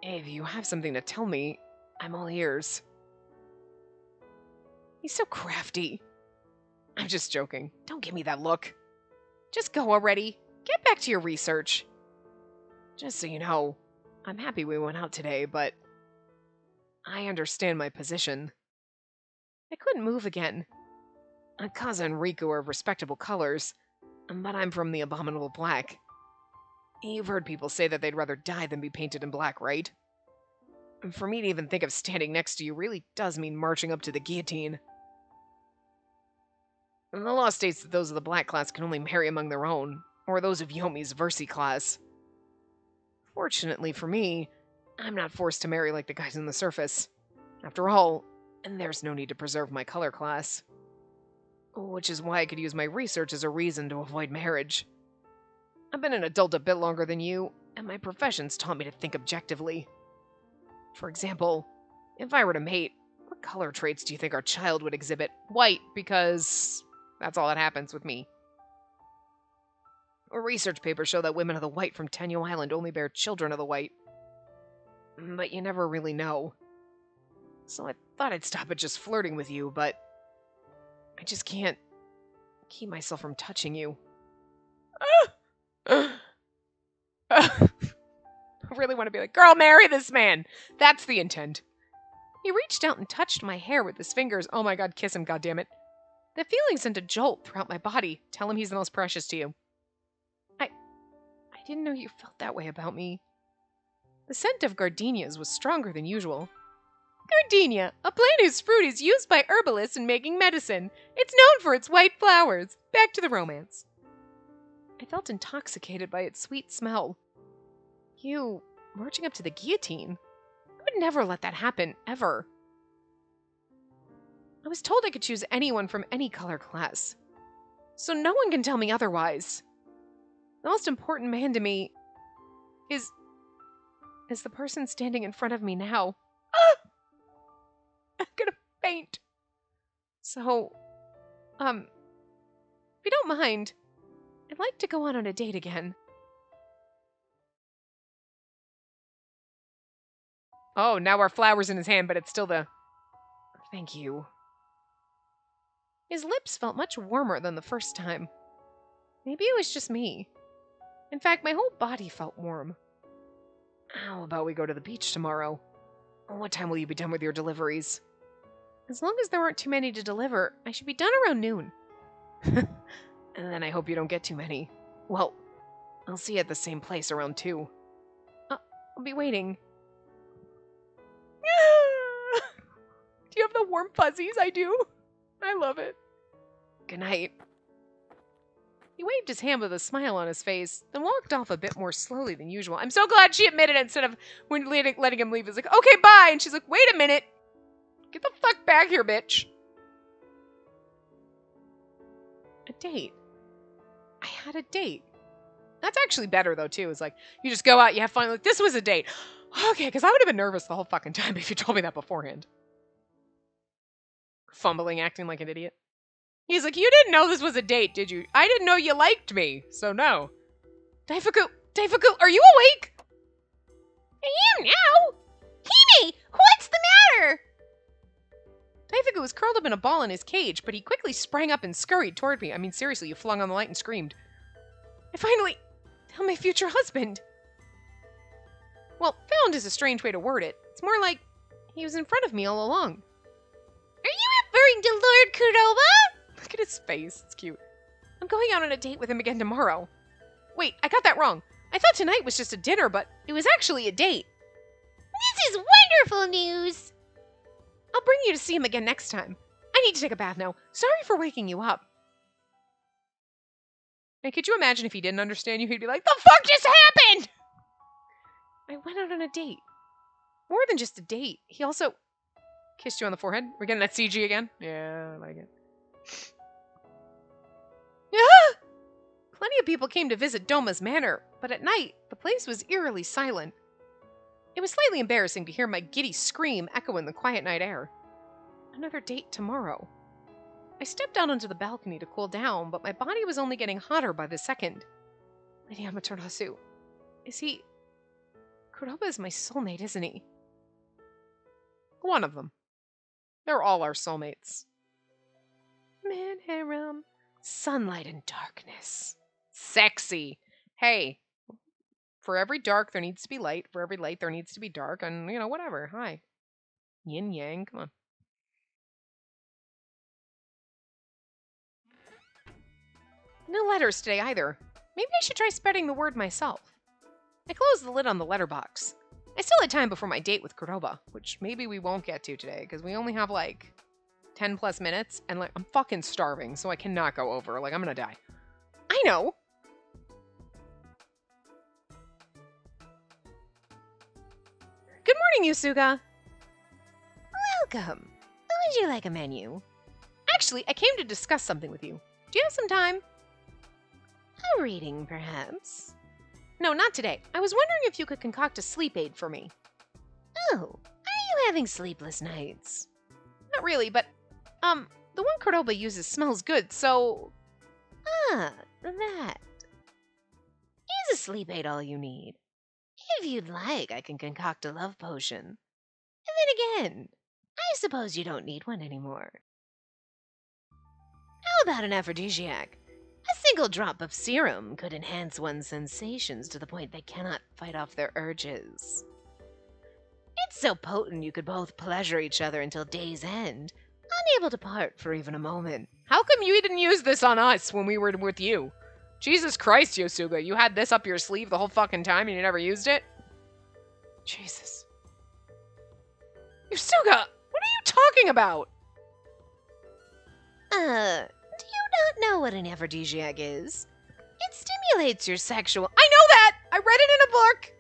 A: If you have something to tell me, I'm all ears. He's so crafty. I'm just joking. Don't give me that look. Just go already. Get back to your research. Just so you know, I'm happy we went out today, but I understand my position. I couldn't move again. Akaza and Riku are of respectable colors, but I'm from the abominable black. You've heard people say that they'd rather die than be painted in black, right? For me to even think of standing next to you really does mean marching up to the guillotine. And the law states that those of the black class can only marry among their own, or those of Yomi's Versi class. Fortunately for me, I'm not forced to marry like the guys on the surface. After all, there's no need to preserve my color class. Which is why I could use my research as a reason to avoid marriage. I've been an adult a bit longer than you, and my profession's taught me to think objectively. For example, if I were to mate, what color traits do you think our child would exhibit? White, because that's all that happens with me. Research papers show that women of the white from Tenyo Island only bear children of the white. But you never really know. So I thought I'd stop at just flirting with you, but I just can't keep myself from touching you. I really want to be like, girl, marry this man! That's the intent. He reached out and touched my hair with his fingers. Oh my god, kiss him, goddammit. The feeling sent a jolt throughout my body. Tell him he's the most precious to you. I didn't know you felt that way about me. The scent of gardenias was stronger than usual. Gardenia, a plant whose fruit is used by herbalists in making medicine. It's known for its white flowers. Back to the romance. I felt intoxicated by its sweet smell. You marching up to the guillotine? I would never let that happen, ever. I was told I could choose anyone from any color class. So no one can tell me otherwise. The most important man to me is the person standing in front of me now. Ah! I'm gonna faint. So, if you don't mind, I'd like to go on a date again. Oh, now our flower's in his hand, but it's still the... Thank you. His lips felt much warmer than the first time. Maybe it was just me. In fact, my whole body felt warm. How about we go to the beach tomorrow? What time will you be done with your deliveries? As long as there aren't too many to deliver, I should be done around noon. And then I hope you don't get too many. Well, I'll see you at the same place around 2. I'll be waiting. Do you have the warm fuzzies? I do. I love it. Good night. He waved his hand with a smile on his face, then walked off a bit more slowly than usual. I'm so glad she admitted it instead of when letting him leave. It's like, okay, bye. And she's like, wait a minute. Get the fuck back here, bitch. A date. I had a date. That's actually better, though, too. It's like, you just go out, you have fun. Like, this was a date. Okay, because I would have been nervous the whole fucking time if you told me that beforehand. Fumbling, acting like an idiot. He's like, you didn't know this was a date, did you? I didn't know you liked me, so no. Daifuku, are you awake?
B: I am now. Hime, what's the matter?
A: Daifuku was curled up in a ball in his cage, but he quickly sprang up and scurried toward me. I mean, seriously, you flung on the light and screamed. I finally found my future husband. Well, found is a strange way to word it. It's more like he was in front of me all along.
B: Are you referring to Lord Kuroba?
A: Look at his face. It's cute. I'm going out on a date with him again tomorrow. Wait, I got that wrong. I thought tonight was just a dinner, but it was actually a date.
B: This is wonderful news.
A: I'll bring you to see him again next time. I need to take a bath now. Sorry for waking you up. And could you imagine if he didn't understand you? He'd be like, the fuck just happened? I went out on a date. More than just a date. He also kissed you on the forehead. We're getting that CG again? Yeah, I like it. Ah! Plenty of people came to visit Doma's manor, but at night, the place was eerily silent. It was slightly embarrassing to hear my giddy scream echo in the quiet night air. Another date tomorrow. I stepped out onto the balcony to cool down, but my body was only getting hotter by the second. Lady Amaterasu, is he... Kuroba is my soulmate, isn't he? One of them. They're all our soulmates. Man harem. Sunlight and darkness. Sexy. Hey, for every dark, there needs to be light. For every light, there needs to be dark. And, you know, whatever. Hi. Yin yang. Come on. No letters today either. Maybe I should try spreading the word myself. I closed the lid on the letterbox. I still had time before my date with Kuroba, which maybe we won't get to today, because we only have like 10 plus minutes, and like I'm fucking starving, so I cannot go over. Like, I'm gonna die. I know. Good morning, Yusuga.
B: Welcome. Would you like a menu?
A: Actually, I came to discuss something with you. Do you have some time?
B: A reading, perhaps?
A: No, not today. I was wondering if you could concoct a sleep aid for me.
B: Oh, are you having sleepless nights?
A: Not really, but, the one Kuroba uses smells good, so...
B: Ah, that. Is a sleep aid all you need? If you'd like, I can concoct a love potion. And then again, I suppose you don't need one anymore. How about an aphrodisiac? A single drop of serum could enhance one's sensations to the point they cannot fight off their urges. It's so potent you could both pleasure each other until day's end, unable to part for even a moment.
A: How come you didn't use this on us when we were with you? Jesus Christ, Yosuga, you had this up your sleeve the whole fucking time and you never used it? Jesus. Yosuga, what are you talking about?
B: Do you not know what an aphrodisiac is? It stimulates your sexual...
A: I know that! I read it in a book!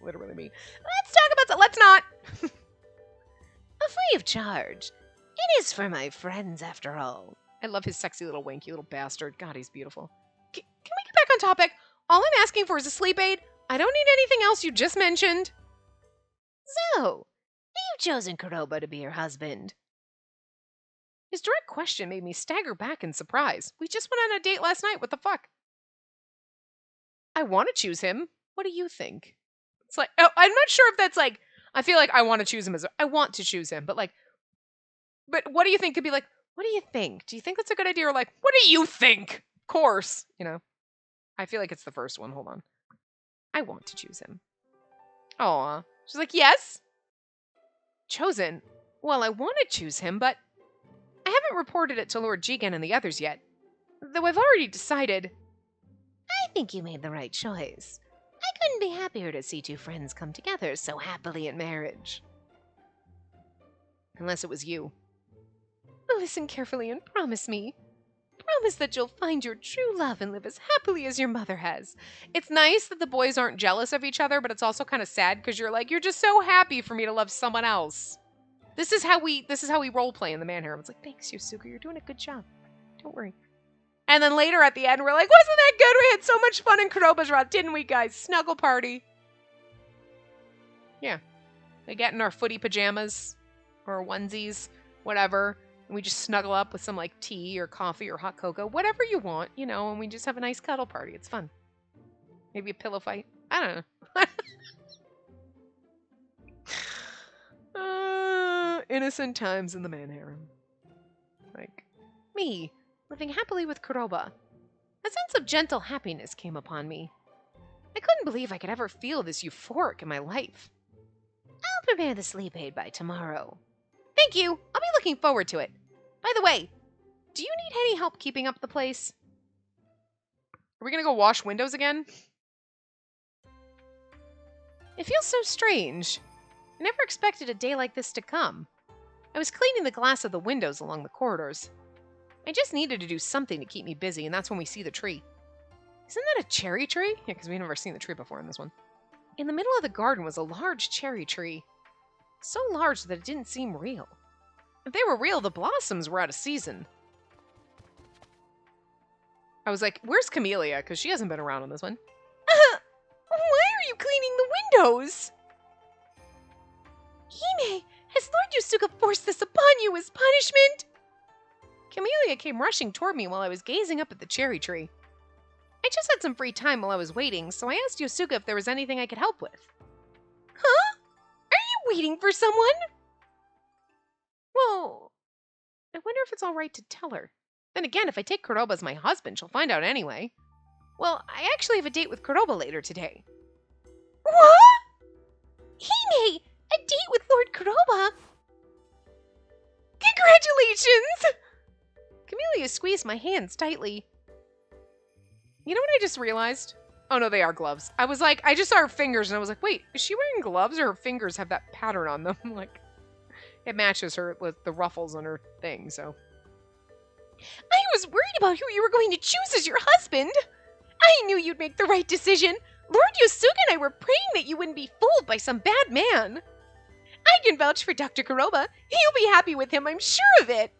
A: Literally me. Let's talk about that. Let's not.
B: Free of charge. It is for my friends, after all.
A: I love his sexy little wanky little bastard. God, he's beautiful. Can we get back on topic? All I'm asking for is a sleep aid. I don't need anything else you just mentioned.
B: So, you've chosen Kuroba to be your husband.
A: His direct question made me stagger back in surprise. We just went on a date last night. What the fuck? I want to choose him. What do you think? It's like, oh, I'm not sure if that's like, I feel like I want to choose him as, I want to choose him, but like, but what do you think could be like, what do you think? Do you think that's a good idea? Or like, what do you think? Of course, you know. I feel like it's the first one. Hold on. I want to choose him. Aw. She's like, yes. Chosen. Well, I want to choose him, but I haven't reported it to Lord Jigen and the others yet. Though I've already decided.
B: I think you made the right choice. I couldn't be happier to see two friends come together so happily in marriage.
A: Unless it was you. Listen carefully and promise me. promise that you'll find your true love and live as happily as your mother has. It's nice that the boys aren't jealous of each other, but it's also kind of sad because you're like, you're just so happy for me to love someone else. This is how we role play in the man harem. It's like, thanks, Yosuke, you're doing a good job. Don't worry. And then later at the end, we're like, wasn't that good? We had so much fun in Kuroba's route, didn't we, guys? Snuggle party. Yeah. We get in our footy pajamas or onesies, whatever. And we just snuggle up with some like tea or coffee or hot cocoa, whatever you want, you know, and we just have a nice cuddle party. It's fun. Maybe a pillow fight. I don't know. Innocent times in the man harem. Like, me, living happily with Kuroba. A sense of gentle happiness came upon me. I couldn't believe I could ever feel this euphoric in my life. I'll prepare the sleep aid by tomorrow. Thank you. I'll be looking forward to it. By the way, do you need any help keeping up the place? Are we going to go wash windows again? It feels so strange. I never expected a day like this to come. I was cleaning the glass of the windows along the corridors. I just needed to do something to keep me busy, and that's when we see the tree. Isn't that a cherry tree? Yeah, because we've never seen the tree before in this one. In the middle of the garden was a large cherry tree. So large that it didn't seem real. If they were real, the blossoms were out of season. I was like, where's Camellia? Because she hasn't been around on this one. Why are you cleaning the windows? Hime, has Lord Yusuke forced this upon you as punishment? Camellia came rushing toward me while I was gazing up at the cherry tree. I just had some free time while I was waiting, so I asked Yusuke if there was anything I could help with. Huh? Are you waiting for someone? Well, I wonder if it's all right to tell her. Then again, if I take Kuroba as my husband, she'll find out anyway. Well, I actually have a date with Kuroba later today. What? Hime, a date with Lord Kuroba? Congratulations! Camellia squeezed my hands tightly. You know what I just realized? Oh no, they are gloves. I was like, I just saw her fingers and I was like, wait, is she wearing gloves or her fingers have that pattern on them? Like, it matches her with the ruffles on her thing, so. I was worried about who you were going to choose as your husband. I knew you'd make the right decision. Lord Yusuke and I were praying that you wouldn't be fooled by some bad man. I can vouch for Dr. Kuroba. He'll be happy with him, I'm sure of it.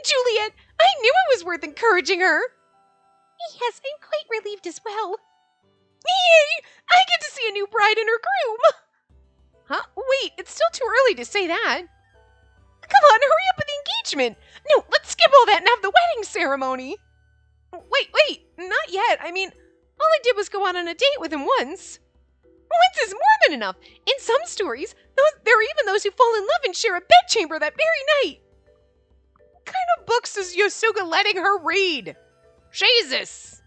A: Juliet, I knew it was worth encouraging her. Yes, I'm quite relieved as well. Yay! I get to see a new bride and her groom! Huh? Wait, it's still too early to say that. Come on, hurry up with the engagement! No, let's skip all that and have the wedding ceremony! Wait, not yet. I mean, all I did was go out on a date with him once. Once is more than enough. In some stories, there are even those who fall in love and share a bedchamber that very night. What kind of books is Yosuke letting her read? Jesus!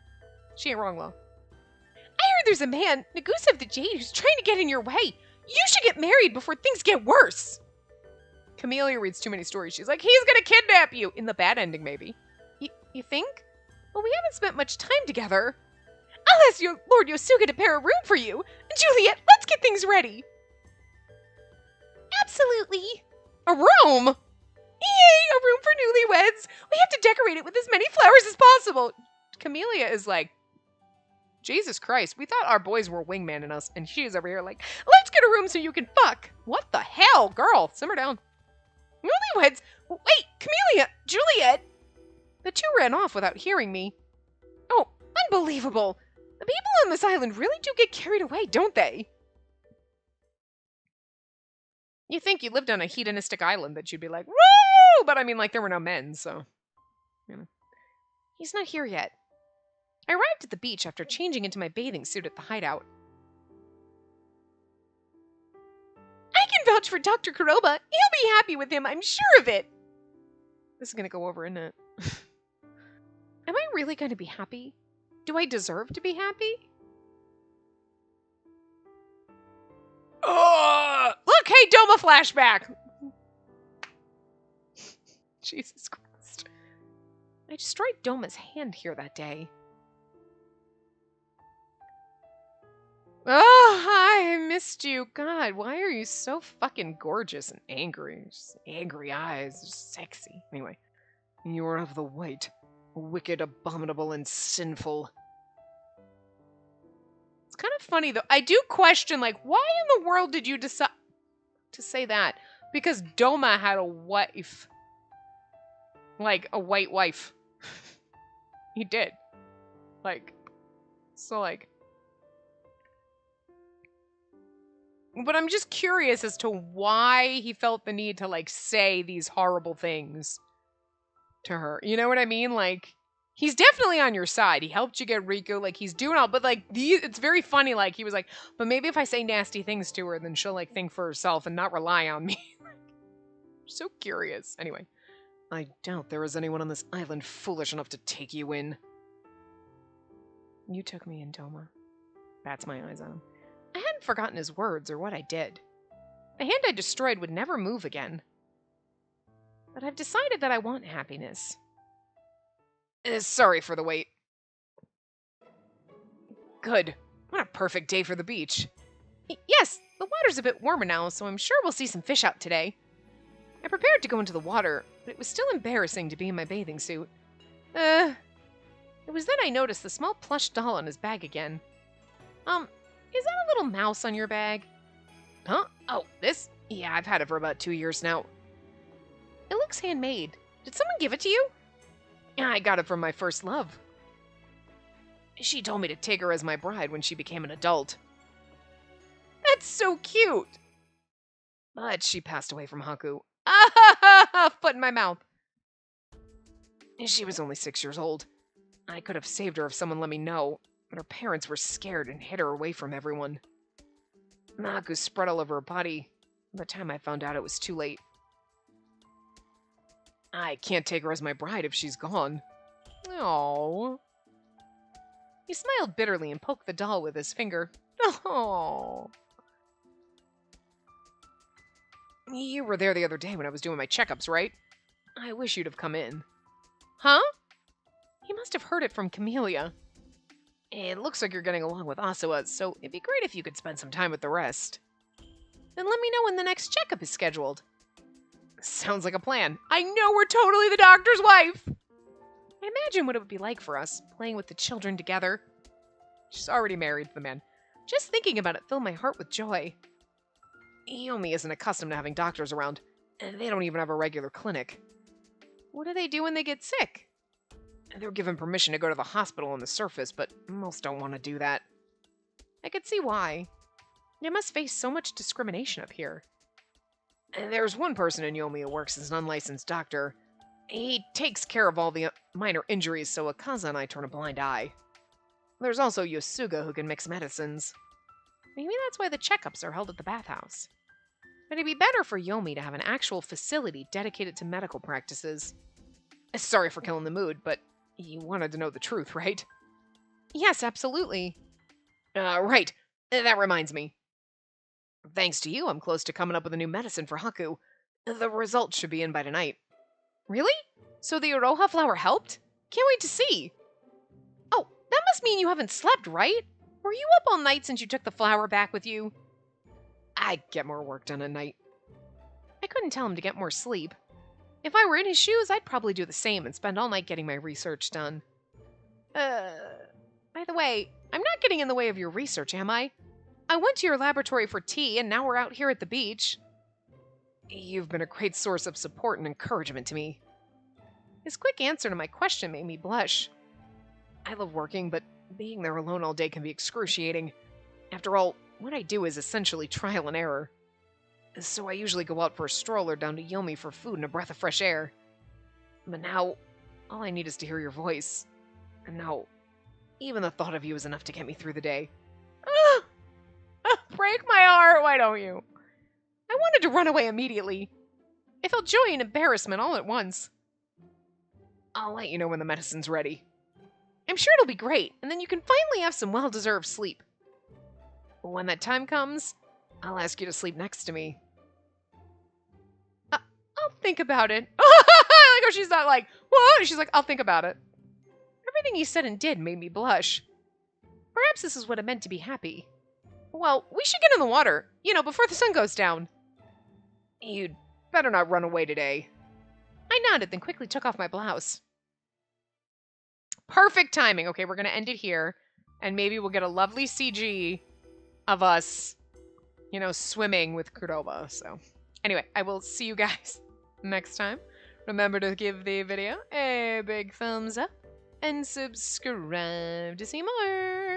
A: She ain't wrong, though. I heard there's a man, Nagusa of the Jade, who's trying to get in your way. You should get married before things get worse. Camellia reads too many stories. She's like, he's gonna kidnap you! In the bad ending, maybe. You think? Well, we haven't spent much time together. I'll ask Lord Yosuke to prepare a room for you. Juliet, let's get things ready. Absolutely. A room? Yay, a room for newlyweds. We have to decorate it with as many flowers as possible. Camellia is like, Jesus Christ, we thought our boys were wingmanning us, and she's over here like, let's get a room so you can fuck. What the hell, girl? Simmer down. Newlyweds? Wait, Camellia, Juliet. The two ran off without hearing me. Oh, unbelievable. The people on this island really do get carried away, don't they? You think you lived on a hedonistic island that you'd be like, woo! But I mean, like, there were no men, so. You know. He's not here yet. I arrived at the beach after changing into my bathing suit at the hideout. I can vouch for Dr. Kuroba. He'll be happy with him, I'm sure of it. This is going to go over, isn't it? Am I really going to be happy? Do I deserve to be happy? Look, hey, Doma flashback! Jesus Christ. I destroyed Doma's hand here that day. Oh, hi, I missed you. God, why are you so fucking gorgeous and angry? Just angry eyes, just sexy. Anyway, you are of the white. Wicked, abominable, and sinful. It's kind of funny, though. I do question, like, why in the world did you decide to say that? Because Doma had a wife. Like, a white wife. He did. Like, so, like... But I'm just curious as to why he felt the need to, like, say these horrible things to her. You know what I mean? Like, he's definitely on your side. He helped you get Riku. Like, he's doing all... But, like, it's very funny. Like, he was like, but maybe if I say nasty things to her, then she'll, like, think for herself and not rely on me. So curious. Anyway. I doubt there is anyone on this island foolish enough to take you in. You took me in, Doma. Bats my eyes on him. I hadn't forgotten his words or what I did. The hand I destroyed would never move again. But I've decided that I want happiness. Sorry for the wait. Good. What a perfect day for the beach. Yes, the water's a bit warmer now, so I'm sure we'll see some fish out today. I prepared to go into the water, but it was still embarrassing to be in my bathing suit. It was then I noticed the small plush doll on his bag again. Is that a little mouse on your bag? Huh? Oh, this? Yeah, I've had it for about 2 years now. It looks handmade. Did someone give it to you? Yeah, I got it from my first love. She told me to take her as my bride when she became an adult. That's so cute! But she passed away from Haku. Ah, foot in my mouth. She was only 6 years old. I could have saved her if someone let me know, but her parents were scared and hid her away from everyone. Haku spread all over her body. By the time I found out, it was too late. I can't take her as my bride if she's gone. Oh. He smiled bitterly and poked the doll with his finger. Oh. You were there the other day when I was doing my checkups, right? I wish you'd have come in. Huh? He must have heard it from Camellia. It looks like you're getting along with Asawa, so it'd be great if you could spend some time with the rest. Then let me know when the next checkup is scheduled. Sounds like a plan. I know we're totally the doctor's wife! I imagine what it would be like for us, playing with the children together. She's already married to the man. Just thinking about it filled my heart with joy. Yomi isn't accustomed to having doctors around, and they don't even have a regular clinic. What do they do when they get sick? They're given permission to go to the hospital on the surface, but most don't want to do that. I could see why. They must face so much discrimination up here. There's one person in Yomi who works as an unlicensed doctor. He takes care of all the minor injuries, so Akaza and I turn a blind eye. There's also Yosuga who can mix medicines. Maybe that's why the checkups are held at the bathhouse. But it'd be better for Yomi to have an actual facility dedicated to medical practices. Sorry for killing the mood, but you wanted to know the truth, right? Yes, absolutely. Right. That reminds me. Thanks to you, I'm close to coming up with a new medicine for Haku. The results should be in by tonight. Really? So the Iroha flower helped? Can't wait to see. Oh, that must mean you haven't slept, right? Were you up all night since you took the flower back with you? I get more work done at night. I couldn't tell him to get more sleep. If I were in his shoes, I'd probably do the same and spend all night getting my research done. By the way, I'm not getting in the way of your research, am I? I went to your laboratory for tea, and now we're out here at the beach. You've been a great source of support and encouragement to me. His quick answer to my question made me blush. I love working, but being there alone all day can be excruciating. After all, what I do is essentially trial and error. So I usually go out for a stroller down to Yomi for food and a breath of fresh air. But now, all I need is to hear your voice. And now, even the thought of you is enough to get me through the day. Break my heart, why don't you? I wanted to run away immediately. I felt joy and embarrassment all at once. I'll let you know when the medicine's ready. I'm sure it'll be great, and then you can finally have some well-deserved sleep. When that time comes, I'll ask you to sleep next to me. I'll think about it. I like how she's not like, what? She's like, I'll think about it. Everything he said and did made me blush. Perhaps this is what it meant to be happy. Well, we should get in the water, before the sun goes down. You'd better not run away today. I nodded, then quickly took off my blouse. Perfect timing. Okay, we're going to end it here. And maybe we'll get a lovely CG of us, swimming with Kurdoba. So, anyway, I will see you guys next time. Remember to give the video a big thumbs up and subscribe to see more.